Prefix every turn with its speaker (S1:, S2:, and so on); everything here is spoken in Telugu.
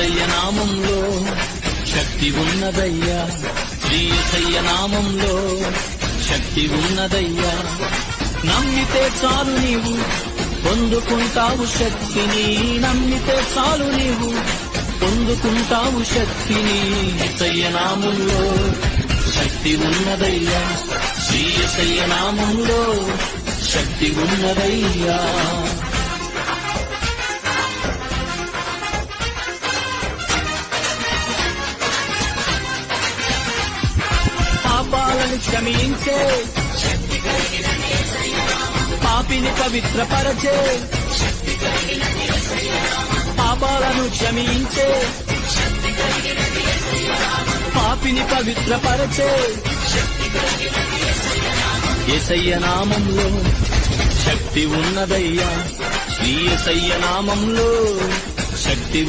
S1: యేసయ్య నామంలో శక్తి ఉన్నదయ్యా, శ్రీ యేసయ్య నామంలో శక్తి ఉన్నదయ్యా. నమ్మితే చాలు నీవు పొందుకుంటావు శక్తిని, నమ్మితే చాలు నీవు పొందుకుంటావు శక్తిని. యేసయ్య నామంలో శక్తి ఉన్నదయ్యా, శ్రీ యేసయ్య నామంలో శక్తి ఉన్నదయ్యా. పాపాలను క్షమించే, పాపిని పవిత్రపరచే, పాపాలను క్షమించే, పాపిని పవిత్రపరచే. యేసయ్య నామంలో శక్తి ఉన్నదయ్యా, శ్రీ యేసయ్య నామంలో శక్తి